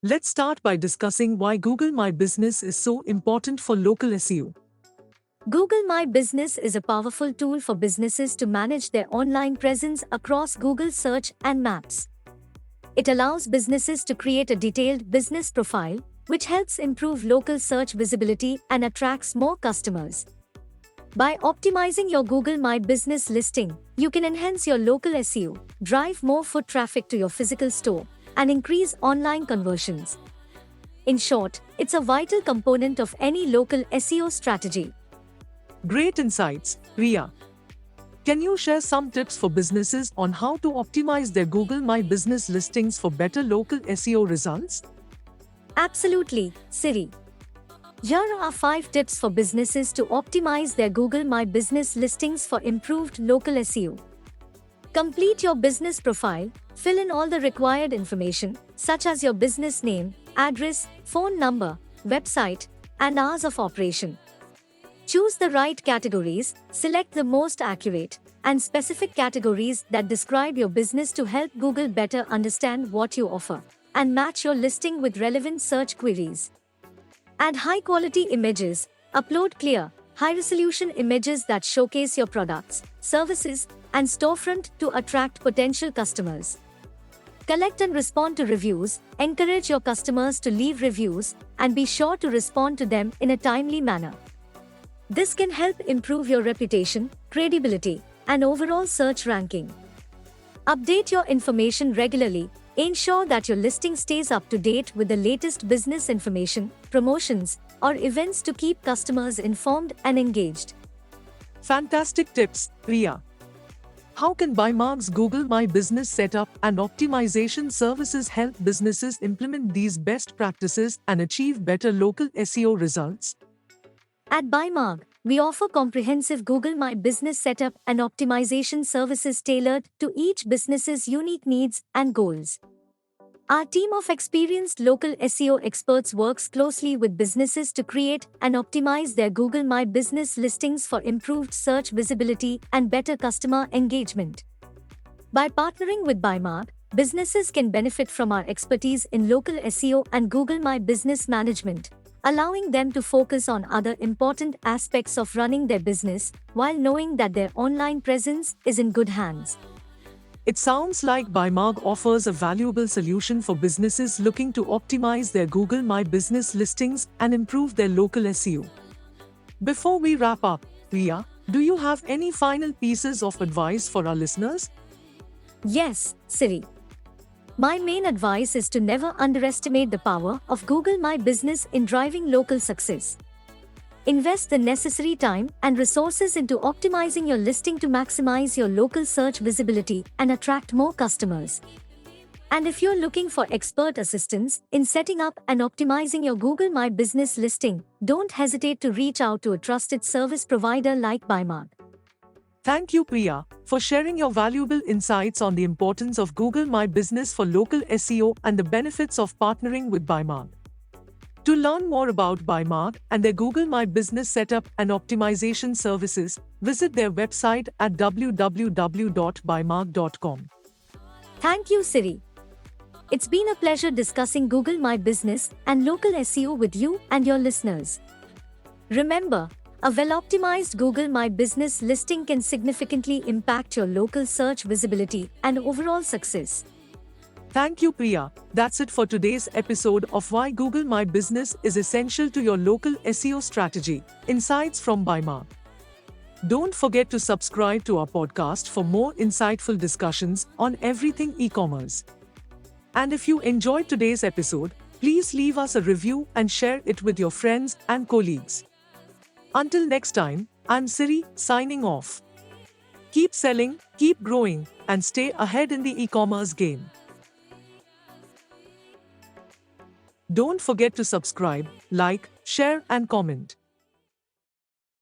Let's start by discussing why Google My Business is so important for local SEO. Google My Business is a powerful tool for businesses to manage their online presence across Google Search and Maps. It allows businesses to create a detailed business profile, which helps improve local search visibility and attracts more customers. By optimizing your Google My Business listing, you can enhance your local SEO, drive more foot traffic to your physical store, and increase online conversions. In short, it's a vital component of any local SEO strategy. Great insights, Priya. Can you share some tips for businesses on how to optimize their Google My Business listings for better local SEO results? Absolutely, SIRI. Here are 5 tips for businesses to optimize their Google My Business listings for improved local SEO. Complete your business profile, fill in all the required information, such as your business name, address, phone number, website, and hours of operation. Choose the right categories, select the most accurate and specific categories that describe your business to help Google better understand what you offer, and match your listing with relevant search queries. Add high-quality images, upload clear, high-resolution images that showcase your products, services, and storefront to attract potential customers. Collect and respond to reviews, encourage your customers to leave reviews, and be sure to respond to them in a timely manner. This can help improve your reputation, credibility, and overall search ranking. Update your information regularly. Ensure that your listing stays up to date with the latest business information, promotions, or events to keep customers informed and engaged. Fantastic tips, Priya. How can BUYMARG's Google My Business setup and optimization services help businesses implement these best practices and achieve better local SEO results? At BUYMARG, we offer comprehensive Google My Business setup and optimization services tailored to each business's unique needs and goals. Our team of experienced local SEO experts works closely with businesses to create and optimize their Google My Business listings for improved search visibility and better customer engagement. By partnering with BUYMARG, businesses can benefit from our expertise in local SEO and Google My Business management, allowing them to focus on other important aspects of running their business while knowing that their online presence is in good hands. It sounds like BUYMARG offers a valuable solution for businesses looking to optimize their Google My Business listings and improve their local SEO. Before we wrap up, Priya, do you have any final pieces of advice for our listeners? Yes, SIRI. My main advice is to never underestimate the power of Google My Business in driving local success. Invest the necessary time and resources into optimizing your listing to maximize your local search visibility and attract more customers. And if you're looking for expert assistance in setting up and optimizing your Google My Business listing, don't hesitate to reach out to a trusted service provider like BUYMARG. Thank you, Priya, for sharing your valuable insights on the importance of Google My Business for local SEO and the benefits of partnering with BUYMARG. To learn more about BUYMARG and their Google My Business setup and optimization services, visit their website at www.buymarg.com. Thank you, SIRI. It's been a pleasure discussing Google My Business and local SEO with you and your listeners. Remember, a well-optimized Google My Business listing can significantly impact your local search visibility and overall success. Thank you, Priya. That's it for today's episode of Why Google My Business is Essential to Your Local SEO Strategy, Insights from BUYMARG. Don't forget to subscribe to our podcast for more insightful discussions on everything e-commerce. And if you enjoyed today's episode, please leave us a review and share it with your friends and colleagues. Until next time, I'm SIRI, signing off. Keep selling, keep growing, and stay ahead in the e-commerce game. Don't forget to subscribe, like, share, and comment.